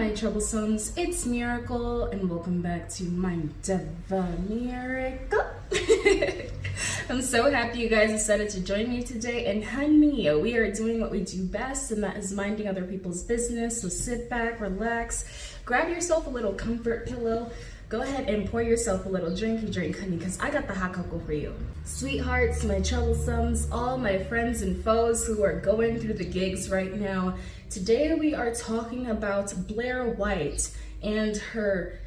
my Troublesomes, it's Miracle, and welcome back to my Miracle. I'm so happy you guys decided to join me today, and honey, we are doing what we do best, and that is minding other people's business. So sit back, relax, grab yourself a little comfort pillow, go ahead and pour yourself a little drinky drink, honey, because I got the hot cocoa for you. Sweethearts, my Troublesomes, all my friends and foes who are going through the gigs right now, today we are talking about Blaire White and her,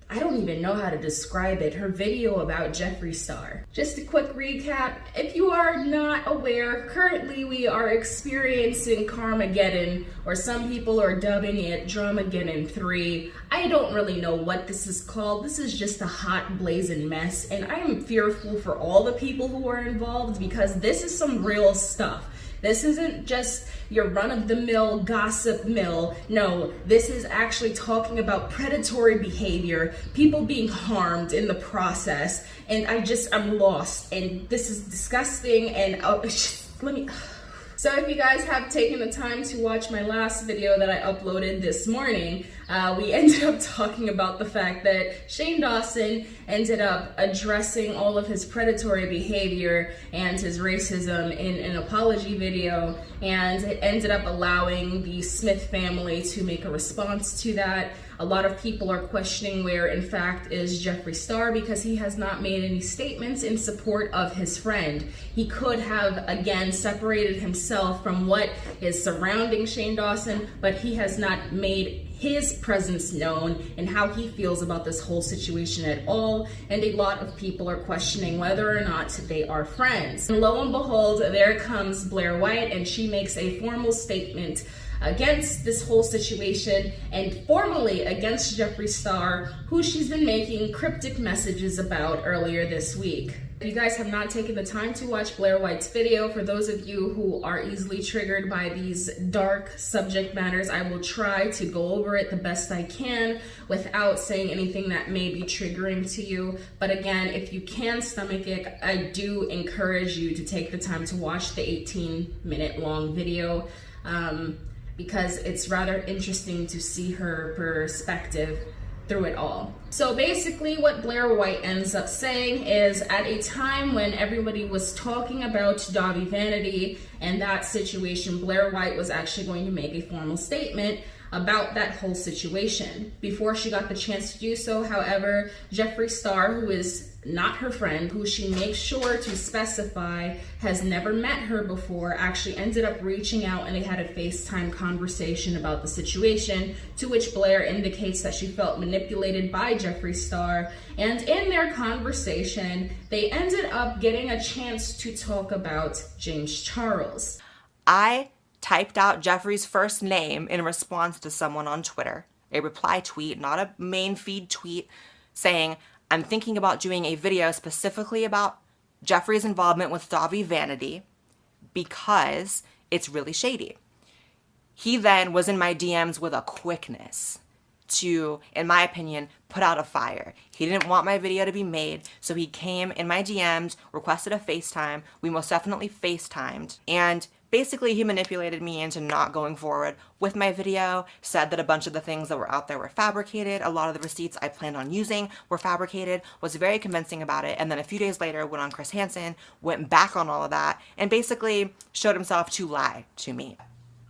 I don't even know how to describe it, her video about Jeffree Star. Just a quick recap, if you are not aware, currently we are experiencing Carmageddon, or some people are dubbing it Dramageddon 3. I don't really know what this is called. This is just a hot blazing mess, and I am fearful for all the people who are involved because this is some real stuff. This isn't just your run-of-the-mill gossip mill. No, this is actually talking about predatory behavior, people being harmed in the process, and I'm lost, and this is disgusting, and So if you guys have taken the time to watch my last video that I uploaded this morning, we ended up talking about the fact that Shane Dawson ended up addressing all of his predatory behavior and his racism in an apology video, and it ended up allowing the Smith family to make a response to that. A lot of people are questioning where, in fact, is Jeffree Star because he has not made any statements in support of his friend. He could have, again, separated himself from what is surrounding Shane Dawson, but he has not made his presence known and how he feels about this whole situation at all, and a lot of people are questioning whether or not they are friends. And lo and behold, there comes Blaire White, and she makes a formal statement against this whole situation and formally against Jeffree Star, who she's been making cryptic messages about earlier this week. If you guys have not taken the time to watch Blaire White's video, for those of you who are easily triggered by these dark subject matters, I will try to go over it the best I can without saying anything that may be triggering to you. But again, if you can stomach it, I do encourage you to take the time to watch the 18-minute long video. Because it's rather interesting to see her perspective through it all. So basically what Blaire White ends up saying is, at a time when everybody was talking about Dawby Vanity and that situation, Blaire White was actually going to make a formal statement about that whole situation. Before she got the chance to do so, however, Jeffree Star, who is not her friend, who she makes sure to specify has never met her before, actually ended up reaching out, and they had a FaceTime conversation about the situation, to which Blaire indicates that she felt manipulated by Jeffree Star. And in their conversation, they ended up getting a chance to talk about James Charles. I typed out Jeffree's first name in response to someone on Twitter, a reply tweet, not a main feed tweet, saying, I'm thinking about doing a video specifically about Jeffree's involvement with Dawby Vanity because it's really shady. He then was in my DMs with a quickness to, in my opinion, put out a fire. He didn't want my video to be made, so he came in my DMs, requested a FaceTime. We most definitely FaceTimed, and basically he manipulated me into not going forward with my video, said that a bunch of the things that were out there were fabricated, a lot of the receipts I planned on using were fabricated, was very convincing about it, and then a few days later went on Chris Hansen, went back on all of that, and basically showed himself to lie to me.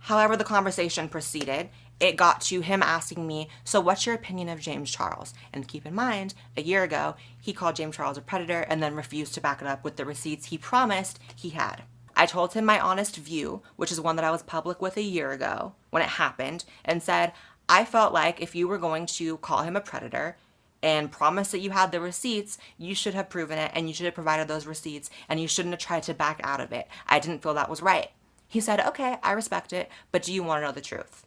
However the conversation proceeded, it got to him asking me, so what's your opinion of James Charles? And keep in mind, a year ago, he called James Charles a predator and then refused to back it up with the receipts he promised he had. I told him my honest view, which is one that I was public with a year ago when it happened, and said, I felt like if you were going to call him a predator and promise that you had the receipts, you should have proven it and you should have provided those receipts and you shouldn't have tried to back out of it. I didn't feel that was right. He said, okay, I respect it, but do you want to know the truth?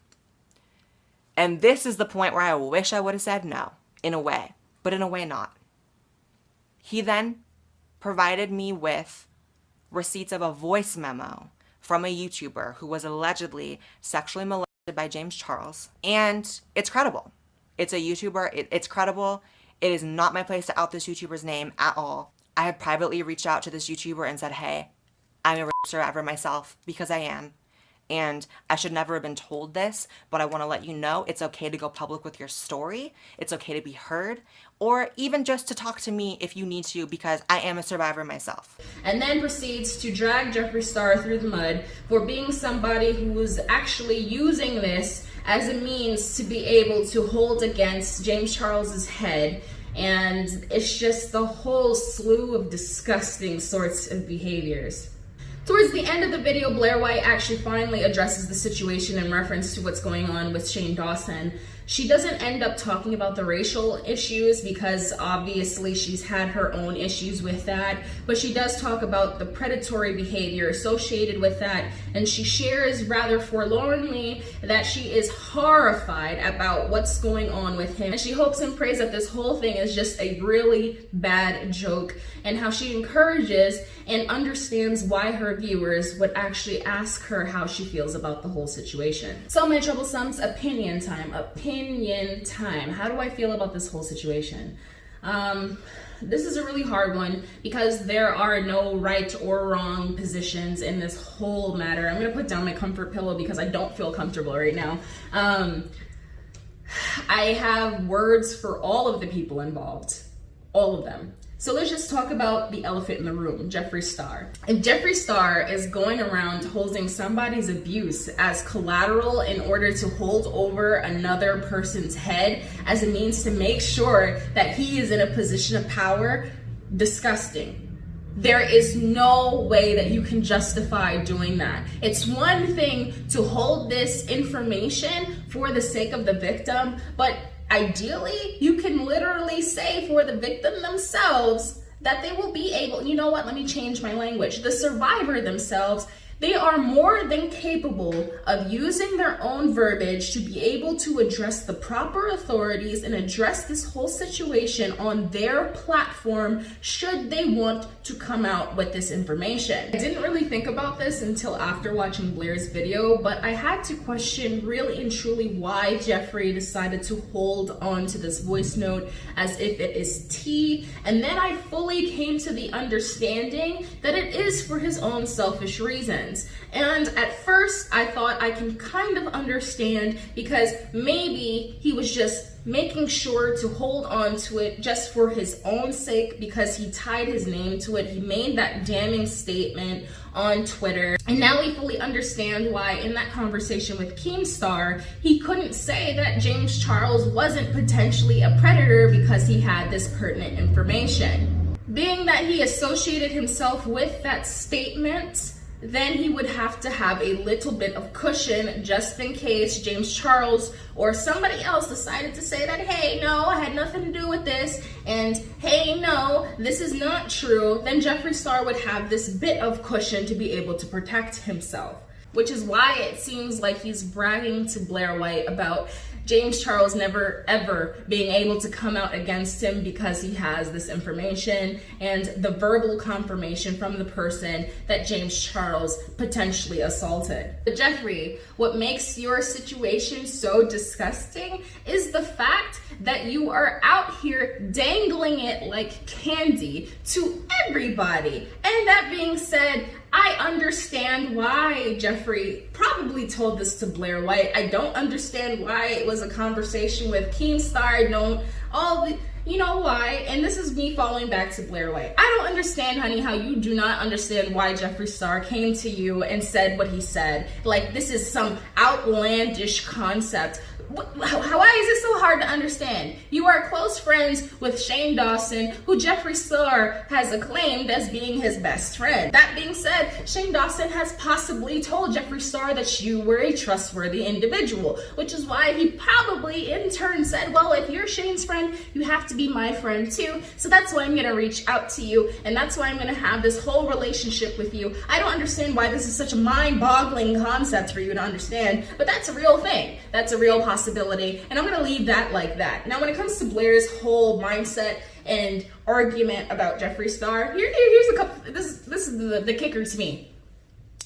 And this is the point where I wish I would have said no, in a way, but in a way not. He then provided me with receipts of a voice memo from a YouTuber who was allegedly sexually molested by James Charles. And it's credible. It's a YouTuber. It's credible. It is not my place to out this YouTuber's name at all. I have privately reached out to this YouTuber and said, hey, I'm a survivor myself, because I am. and I should never have been told this, but I want to let you know it's okay to go public with your story. It's okay to be heard, or even just to talk to me if you need to, because I am a survivor myself. And then proceeds to drag Jeffree Star through the mud for being somebody who was actually using this as a means to be able to hold against James Charles's head. And it's just the whole slew of disgusting sorts of behaviors. Towards the end of the video, Blaire White actually finally addresses the situation in reference to what's going on with Shane Dawson. She doesn't end up talking about the racial issues because obviously she's had her own issues with that, but she does talk about the predatory behavior associated with that, and she shares rather forlornly that she is horrified about what's going on with him, and she hopes and prays that this whole thing is just a really bad joke, and how she encourages and understands why her viewers would actually ask her how she feels about the whole situation. So my Troublesomes, opinion time. How do I feel about this whole situation? This is a really hard one because there are no right or wrong positions in this whole matter. I'm gonna put down my comfort pillow because I don't feel comfortable right now. I have words for all of the people involved, all of them. So let's just talk about the elephant in the room, Jeffree Star. If Jeffree Star is going around holding somebody's abuse as collateral in order to hold over another person's head as a means to make sure that he is in a position of power, disgusting. There is no way that you can justify doing that. It's one thing to hold this information for the sake of the victim, but ideally, you can literally say for the victim themselves that they will be able, you know what, let me change my language. The survivor themselves, they are more than capable of using their own verbiage to be able to address the proper authorities and address this whole situation on their platform should they want to come out with this information. I didn't really think about this until after watching Blaire's video, but I had to question really and truly why Jeffree decided to hold on to this voice note as if it is tea, and then I fully came to the understanding that it is for his own selfish reasons. And at first I thought I can kind of understand because maybe he was just making sure to hold on to it just for his own sake because he tied his name to it. He made that damning statement on Twitter. And now we fully understand why in that conversation with Keemstar, he couldn't say that James Charles wasn't potentially a predator because he had this pertinent information. Being that he associated himself with that statement, then he would have to have a little bit of cushion just in case James Charles or somebody else decided to say that, hey, no, I had nothing to do with this, and hey, no, this is not true. Then Jeffree Star would have this bit of cushion to be able to protect himself, which is why it seems like he's bragging to Blaire White about James Charles never ever being able to come out against him because he has this information and the verbal confirmation from the person that James Charles potentially assaulted. But Jeffree, what makes your situation so disgusting is the fact that you are out here dangling it like candy to everybody. And that being said, I understand why Jeffree probably told this to Blaire White. I don't understand why it was a conversation with Keemstar. I don't, you know why, and this is me following back to Blaire White. I don't understand, honey, how you do not understand why Jeffree Star came to you and said what he said. Like, this is some outlandish concept. Why is it so hard to understand? You are close friends with Shane Dawson, who Jeffree Star has acclaimed as being his best friend. That being said, Shane Dawson has possibly told Jeffree Star that you were a trustworthy individual, which is why he probably in turn said, well, if you're Shane's friend, you have to be my friend too. So that's why I'm gonna reach out to you, and that's why I'm gonna have this whole relationship with you. I don't understand why this is such a mind-boggling concept for you to understand, but that's a real thing. That's a real possibility. And I'm gonna leave that like that. Now, when it comes to Blaire's whole mindset and argument about Jeffree Star, here's a couple. This is the kicker to me.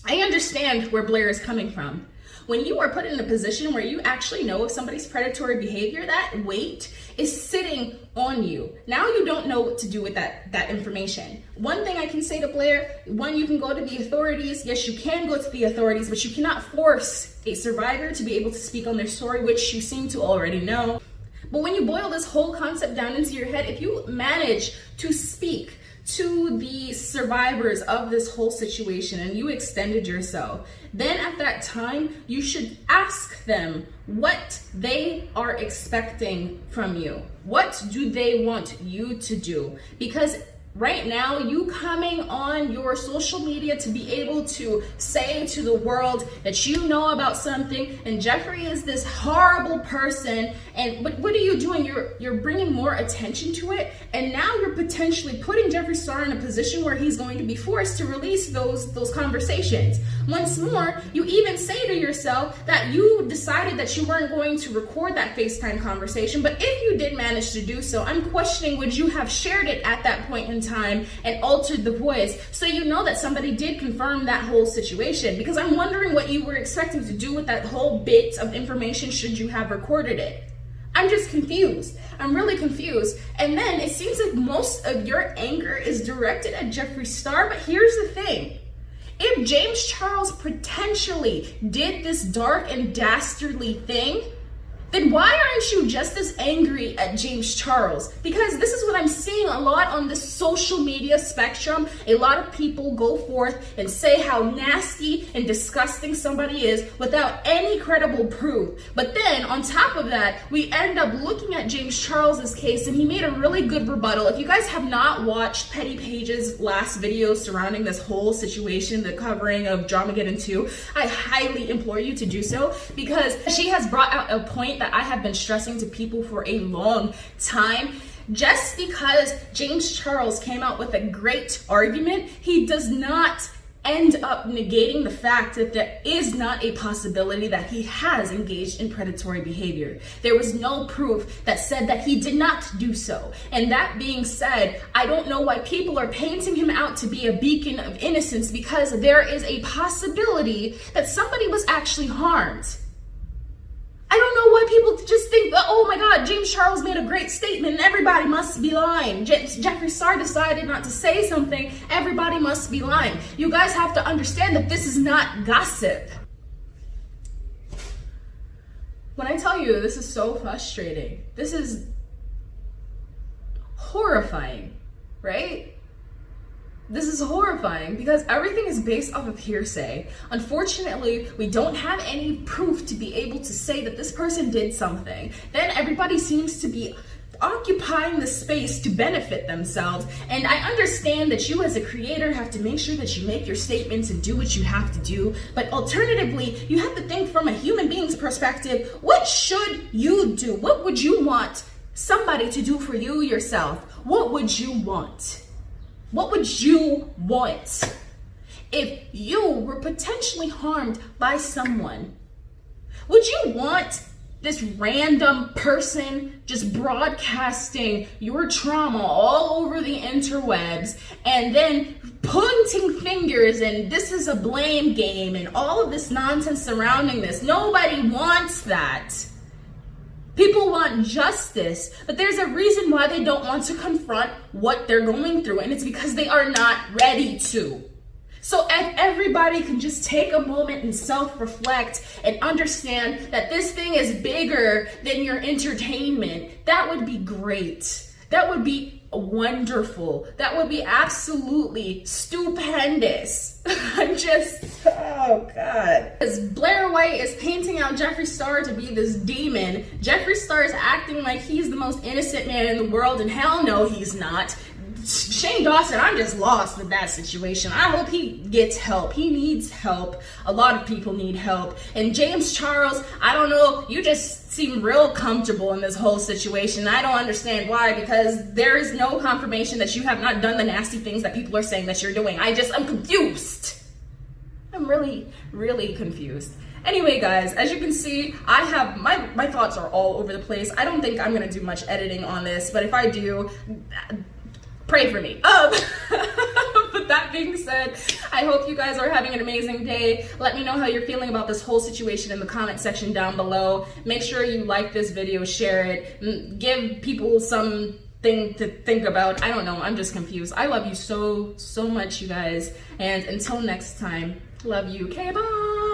I understand where Blaire is coming from. When you are put in a position where you actually know of somebody's predatory behavior, that weight is sitting on you. Now you don't know what to do with that information. One thing I can say to Blaire, one, you can go to the authorities. Yes, you can go to the authorities, but you cannot force a survivor to be able to speak on their story, which you seem to already know. But when you boil this whole concept down into your head, if you manage to speak to the survivors of this whole situation and you extended yourself, then at that time you should ask them what they are expecting from you. What do they want you to do? Because right now, you coming on your social media to be able to say to the world that you know about something, and Jeffree is this horrible person, but what are you doing? You're bringing more attention to it, and now you're potentially putting Jeffree Star in a position where he's going to be forced to release those conversations. Once more, you even say to yourself that you decided that you weren't going to record that FaceTime conversation, but if you did manage to do so, I'm questioning, would you have shared it at that point in time and altered the voice so you know that somebody did confirm that whole situation? Because I'm wondering what you were expecting to do with that whole bit of information should you have recorded it. I'm just confused. I'm really confused. And then it seems like most of your anger is directed at Jeffree Star, but here's the thing. If James Charles potentially did this dark and dastardly thing, then why aren't you just as angry at James Charles? Because this is what I'm seeing a lot on the social media spectrum. A lot of people go forth and say how nasty and disgusting somebody is without any credible proof. But then on top of that, we end up looking at James Charles's case, and he made a really good rebuttal. If you guys have not watched Petty Page's last video surrounding this whole situation, the covering of Dramageddon 2, I highly implore you to do so, because she has brought out a point that I have been stressing to people for a long time. Just because James Charles came out with a great argument, he does not end up negating the fact that there is not a possibility that he has engaged in predatory behavior. There was no proof that said that he did not do so. And that being said, I don't know why people are painting him out to be a beacon of innocence, because there is a possibility that somebody was actually harmed. I don't know why people just think, oh my God, James Charles made a great statement and everybody must be lying. Jeffree Star decided not to say something, everybody must be lying. You guys have to understand that this is not gossip. When I tell you this is so frustrating, this is horrifying, right? This is horrifying because everything is based off of hearsay. Unfortunately, we don't have any proof to be able to say that this person did something. Then everybody seems to be occupying the space to benefit themselves. And I understand that you as a creator have to make sure that you make your statements and do what you have to do. But alternatively, you have to think from a human being's perspective, what should you do? What would you want somebody to do for you yourself? What would you want? What would you want if you were potentially harmed by someone? Would you want this random person just broadcasting your trauma all over the interwebs and then pointing fingers and this is a blame game and all of this nonsense surrounding this? Nobody wants that. People want justice, but there's a reason why they don't want to confront what they're going through, and it's because they are not ready to. So if everybody can just take a moment and self-reflect and understand that this thing is bigger than your entertainment, that would be great. That would be wonderful. That would be absolutely stupendous. Oh God. Because Blaire White is painting out Jeffree Star to be this demon. Jeffree Star is acting like he's the most innocent man in the world, and hell no, he's not. Shane Dawson, I'm just lost with that situation. I hope he gets help. He needs help. A lot of people need help. And James Charles, I don't know, you just seem real comfortable in this whole situation. I don't understand why, because there is no confirmation that you have not done the nasty things that people are saying that you're doing. I'm confused. I'm really, really confused. Anyway, guys, as you can see, I have my thoughts are all over the place. I don't think I'm gonna do much editing on this, but if I do, pray for me. But that being said, I hope you guys are having an amazing day. Let me know how you're feeling about this whole situation in the comment section down below. Make sure you like this video, share it, give people something to think about. I don't know, I'm just confused. I love you so much, you guys. And until next time, love you. Okay, bye.